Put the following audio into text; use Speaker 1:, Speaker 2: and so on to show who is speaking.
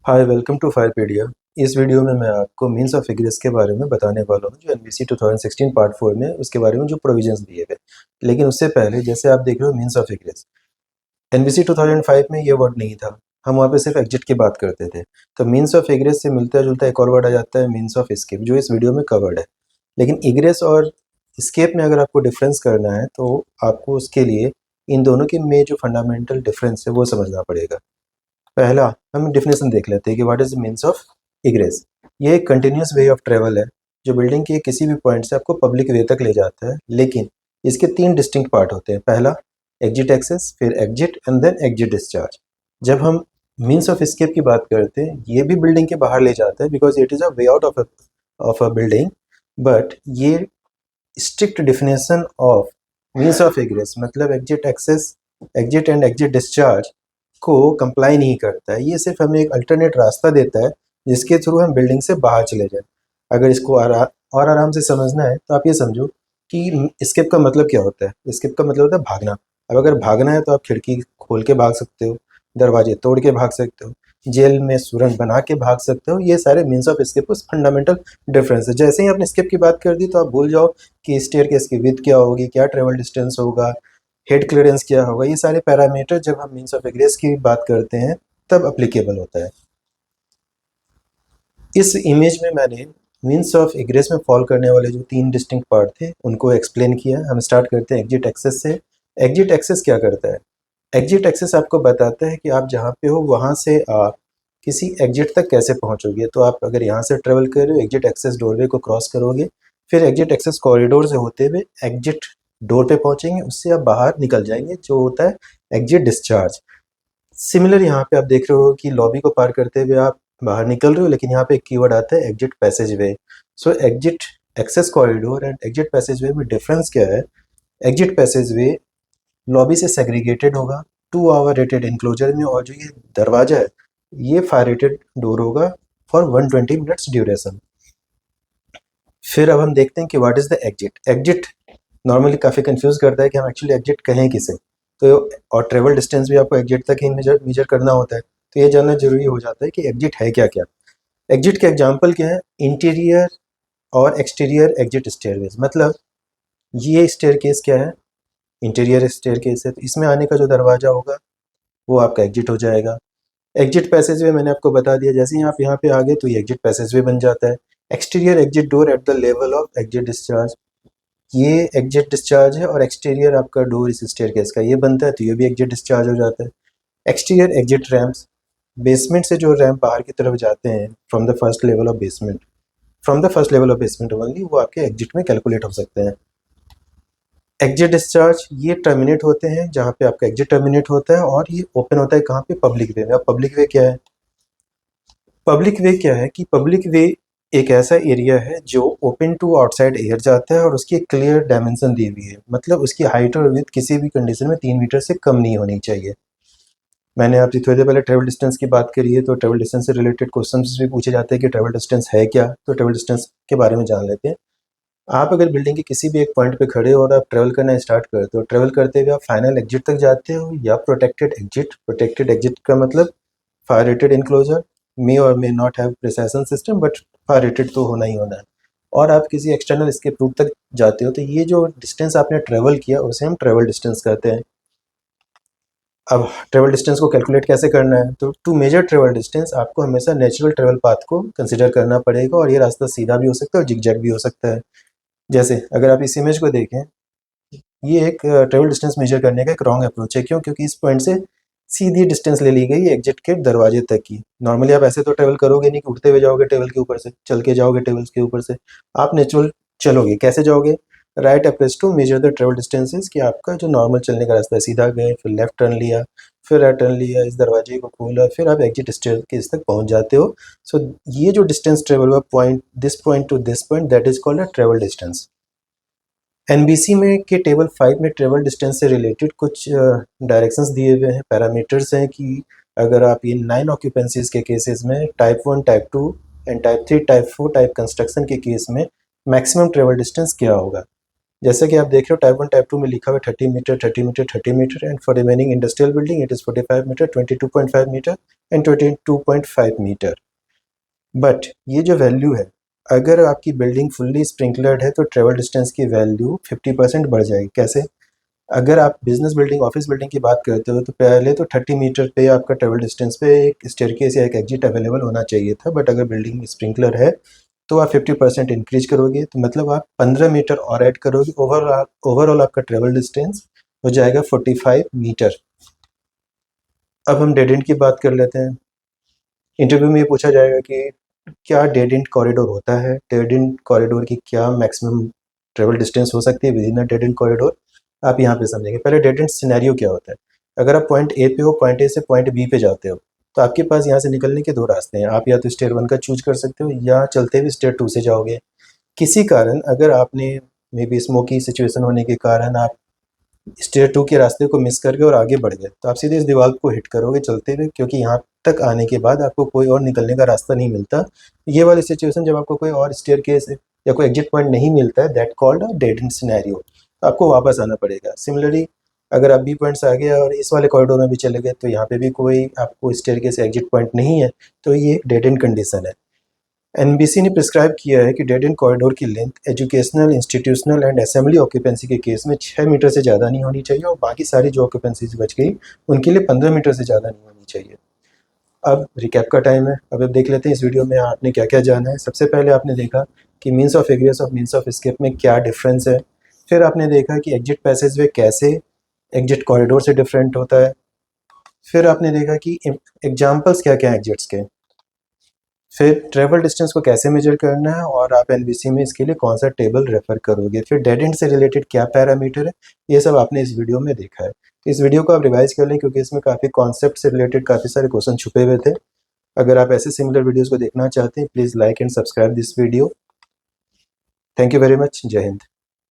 Speaker 1: Hi welcome to फायरपीडिया। इस video में मैं आपको मीन्स ऑफ इग्रेस के बारे में बताने वाला हूँ जो एनबीसी 2016 पार्ट 4 में उसके बारे में जो प्रोविजंस दिए गए। लेकिन उससे पहले जैसे आप देख रहे हो मीन्स ऑफ इग्रेस, एनबीसी 2005 में ये वर्ड नहीं था। हम वहाँ पे सिर्फ एग्जिट की बात करते थे। तो मीन्स ऑफ इग्रेस से मिलता जुलता एक और वर्ड आ जाता है मीन्स ऑफ एस्केप, जो इस वीडियो में कवर्ड है। लेकिन इग्रेस और एस्केप में अगर आपको डिफरेंस करना है तो आपको उसके लिए इन दोनों के में जो फंडामेंटल डिफरेंस है वो समझना पड़ेगा। पहला हम डेफिनेशन देख लेते हैं कि what is the means of egress. ये एक कंटिन्यूस वे ऑफ ट्रेवल है जो बिल्डिंग के किसी भी पॉइंट से आपको पब्लिक वे तक ले जाता है। लेकिन इसके तीन डिस्टिंक्ट पार्ट होते हैं। पहला एग्जिट एक्सेस, फिर exit and then exit discharge. जब हम मीन्स ऑफ एस्केप की बात करते हैं, ये भी बिल्डिंग के बाहर ले जाता है because it is a way out of a building. But ये strict definition of means of egress मतलब exit access, exit and exit discharge को कंप्लाई नहीं करता है। ये सिर्फ हमें एक अल्टरनेट रास्ता देता है जिसके थ्रू हम बिल्डिंग से बाहर चले जाएं। अगर इसको और आराम से समझना है तो आप ये समझो कि स्केप का मतलब क्या होता है। स्केप का मतलब होता है भागना। अब अगर भागना है तो आप खिड़की खोल के भाग सकते हो, दरवाजे तोड़ के भाग सकते हो, जेल में सुरंग बना के भाग सकते हो। ये सारे मीन्स ऑफ स्केप उस फंडामेंटल डिफरेंस है। जैसे ही आपने स्केप की बात कर दी तो आप भूल जाओ कि स्टेयरकेस की विड्थ क्या होगी, क्या ट्रेवल डिस्टेंस होगा, हेड क्लियरेंस क्या होगा। ये सारे पैरामीटर जब हम मीन्स ऑफ एग्रेस की बात करते हैं तब अप्लीकेबल होता है। इस इमेज में मैंने मीन्स ऑफ एग्रेस में फॉल करने वाले जो तीन डिस्टिंक्ट पार्ट थे उनको एक्सप्लेन किया। हम स्टार्ट करते हैं एग्जिट एक्सेस से। एग्जिट एक्सेस क्या करता है? एग्जिट एक्सेस आपको बताता है कि आप जहाँ पे हो वहाँ से आप किसी एग्जिट तक कैसे पहुँचोगे। तो आप अगर यहाँ से ट्रेवल कर रहे हो, एग्जिट एक्सेस डोरवे को क्रॉस करोगे, फिर एग्जिट एक्सेस कॉरिडोर से होते हुए एग्जिट डोर पे पहुँचेंगे, उससे आप बाहर निकल जाएंगे जो होता है एग्जिट डिस्चार्ज। सिमिलर यहाँ पे आप देख रहे हो कि लॉबी को पार करते हुए आप बाहर निकल रहे हो, लेकिन यहाँ पे एक कीवर्ड आता है exit passage way. So exit access corridor and exit passage way में डिफरेंस क्या है? एग्जिट पैसेज वे लॉबी से सेग्रीगेटेड होगा 2 आवर रेटेड इंक्लोजर में, और जो ये दरवाजा है ये फायर रेटेड डोर होगा फॉर 120 मिनट्स ड्यूरेशन। फिर अब हम देखते हैं कि what is the exit. Exit normally काफ़ी कंफ्यूज करता है कि हम एक्चुअली एग्जिट कहें किसे। तो और ट्रेवल डिस्टेंस भी आपको एग्जिट तक ही मेजर करना होता है। तो ये जानना जरूरी हो जाता है कि एग्जिट है क्या क्या। एग्जिट के एग्जाम्पल क्या है? इंटीरियर और एक्सटीरियर एग्जिट स्टेयरवेज। मतलब ये स्टेयरकेस क्या है? इंटीरियर स्टेयरकेस है, तो इसमें आने का जो दरवाजा होगा वो आपका एग्जिट हो जाएगा। एग्जिट पैसेजवे मैंने आपको बता दिया, जैसे ही आप यहाँ पे आ गए तो ये एग्जिट पैसेजवे बन जाता है। Exterior exit door at the level of exit discharge, ये एग्जिट डिस्चार्ज है। और एक्सटीरियर आपका डोर इस स्टेयरकेस का ये बनता है, तो ये भी एग्जिट डिस्चार्ज हो जाता है। एक्सटीरियर एग्जिट रैम्प्स, बेसमेंट से जो रैम्प बाहर की तरफ जाते हैं from the first level of basement, from the first level of basement only, वो आपके एग्जिट में कैलकुलेट हो सकते हैं। एग्जिट डिस्चार्ज ये टर्मिनेट होते हैं जहाँ पे आपका एग्जिट टर्मिनेट होता है, और ये ओपन होता है कहाँ पे? पब्लिक वे में। अब पब्लिक वे क्या है? पब्लिक वे क्या है कि पब्लिक वे एक ऐसा एरिया है जो ओपन टू आउटसाइड एयर जाता है और उसकी एक क्लियर डायमेंशन दी हुई है। मतलब उसकी हाइट और विड्थ किसी भी कंडीशन में 3 मीटर से कम नहीं होनी चाहिए। मैंने आपसे थोड़ी देर पहले ट्रेवल डिस्टेंस की बात करी है, तो ट्रेवल डिस्टेंस से रिलेटेड क्वेश्चंस भी पूछे जाते हैं कि ट्रेवल डिस्टेंस है क्या। तो ट्रेवल डिस्टेंस के बारे में जान लेते हैं। आप अगर बिल्डिंग के किसी भी एक पॉइंट पे खड़े हो और आप ट्रेवल करना स्टार्ट करते हो, ट्रेवल करते हुए आप फाइनल एग्जिट तक जाते हो या प्रोटेक्टेड एग्जिट। प्रोटेक्टेड एग्जिट का मतलब फायर रेटेड इंक्लोजर मे और may not have precision system, but fire rated तो होना ही होना है। और आप किसी एक्सटर्नल एस्केप रूट तक जाते हो, तो ये जो डिस्टेंस आपने ट्रेवल किया उसे हम ट्रेवल डिस्टेंस कहते हैं। अब ट्रेवल डिस्टेंस को कैलकुलेट कैसे करना है? तो टू मेजर ट्रेवल डिस्टेंस आपको हमेशा नेचुरल ट्रेवल पाथ को कंसिडर करना पड़ेगा, और ये रास्ता सीधा भी हो सकता है और जिगजैग भी हो सकता है। जैसे अगर आप इस इमेज को देखें, ये एक ट्रेवल डिस्टेंस मेजर करने का एक रॉन्ग अप्रोच है। क्यों? क्योंकि इस पॉइंट से सीधी डिस्टेंस ले ली गई एग्जिट के दरवाजे तक की। नॉर्मली आप ऐसे तो ट्रेवल करोगे नहीं कि उठते हुए जाओगे टेबल के ऊपर से, चल के जाओगे टेबल्स के ऊपर से। आप नेचुरल चलोगे। कैसे जाओगे? Right approach to measure the travel distances, कि आपका जो नॉर्मल चलने का रास्ता है, सीधा गए, फिर लेफ्ट टर्न लिया, फिर राइट टर्न लिया, इस दरवाजे को खोला, फिर आप एग्जिट स्टेयरकेस तक पहुंच जाते हो। सो ये जो डिस्टेंस ट्रेवल हुआ point, this point two this point, that is called a travel distance. NBC में के टेबल 5 में ट्रेवल डिस्टेंस से रिलेटेड कुछ डायरेक्शंस दिए हुए हैं, पैरामीटर्स हैं कि अगर आप ये 9 ऑक्यूपेंसीज के केसेस में type 1, type 2 and type 3, type 4 type construction के केस में मैक्सिमम ट्रेवल डिस्टेंस क्या होगा। जैसा कि आप देख रहे हो टाइप 1 टाइप 2 में लिखा हुआ है 30 meter 30 meter 30 meter, and for remaining industrial building it is 45 meter 22.5 meter and 22.5 meter. But ये जो वैल्यू है, अगर आपकी बिल्डिंग फुल्ली स्प्रिंकलर्ड है तो ट्रेवल डिस्टेंस की वैल्यू 50% बढ़ जाएगी। कैसे? अगर आप बिजनेस बिल्डिंग ऑफिस बिल्डिंग की बात करते हो तो पहले तो 30 मीटर पे आपका ट्रेवल डिस्टेंस पे एक स्टेयरकेस या एक एग्जिट अवेलेबल होना चाहिए था, बट अगर बिल्डिंग में स्प्रिंकलर है तो आप 50% इंक्रीज करोगे, तो मतलब आप 15 मीटर और ऐड करोगे। ओवरऑल आपका ट्रेवल डिस्टेंस हो जाएगा 45 मीटर। अब हम डेड एंड की बात कर लेते हैं। इंटरव्यू में ये पूछा जाएगा कि क्या डेड एंड कॉरिडोर होता है, डेड एंड कॉरिडोर की क्या मैक्सिमम ट्रेवल डिस्टेंस हो सकती है with in a dead and corridor, आप यहाँ पे समझेंगे। पहले डेड एंड सिनेरियो क्या होता है। अगर आप पॉइंट ए पे हो, पॉइंट ए से पॉइंट बी पे जाते हो, तो आपके पास यहाँ से निकलने के दो रास्ते हैं। आप या तो स्टेयर 1 का चूज कर सकते हो या चलते हुए स्टेयर 2 से जाओगे। किसी कारण अगर आपने मे बी स्मोकी सिचुएशन होने के कारण आप स्टेयर 2 के रास्ते को मिस कर गए और आगे बढ़ गए, तो आप सीधे इस दीवार को हिट करोगे चलते हुए, क्योंकि यहाँ तक आने के बाद आपको कोई और निकलने का रास्ता नहीं मिलता। ये वाली सिचुएशन जब आपको कोई और स्टेयर केस या कोई एग्जिट पॉइंट नहीं मिलता है, that called a dead and scenario, तो आपको वापस आना पड़ेगा। सिमिलरली अगर आप बी पॉइंट से आ गए और इस वाले कॉरिडोर में भी चले गए, तो यहाँ पे भी कोई आपको स्टेयर केस एग्जिट पॉइंट नहीं है, तो ये एक डेड एंड कंडीशन है। एनबीसी ने प्रिस्क्राइब किया है कि डेड एंड कॉरिडोर की length educational, institutional and assembly occupancy के केस में 6 मीटर से ज़्यादा नहीं होनी चाहिए, और बाकी सारी जो ऑक्यूपेंसीज बच गई उनके लिए 15 मीटर से ज़्यादा नहीं होनी चाहिए। अब रिकैप का टाइम है। अब देख लेते हैं इस वीडियो में आपने क्या क्या जाना है। सबसे पहले आपने देखा कि मीन्स ऑफ एग्रेस और मीन्स ऑफ एस्केप में क्या डिफरेंस है। फिर आपने देखा कि एग्जिट पैसेज वे कैसे एग्जिट कॉरिडोर से डिफरेंट होता है। फिर आपने देखा कि एग्जाम्पल्स क्या क्या हैं एग्जिट्स के। फिर ट्रेवल डिस्टेंस को कैसे मेजर करना है और आप एनबीसी में इसके लिए कौन सा टेबल रेफर करोगे। फिर डेड एंड से रिलेटेड क्या पैरामीटर है, ये सब आपने इस वीडियो में देखा है। इस वीडियो को आप रिवाइज कर लें, क्योंकि इसमें काफ़ी कॉन्सेप्ट से रिलेटेड काफ़ी सारे क्वेश्चन छुपे हुए थे। अगर आप ऐसे सिमिलर वीडियोज़ को देखना चाहते हैं, please like and subscribe this video. Thank you very much. जय हिंद।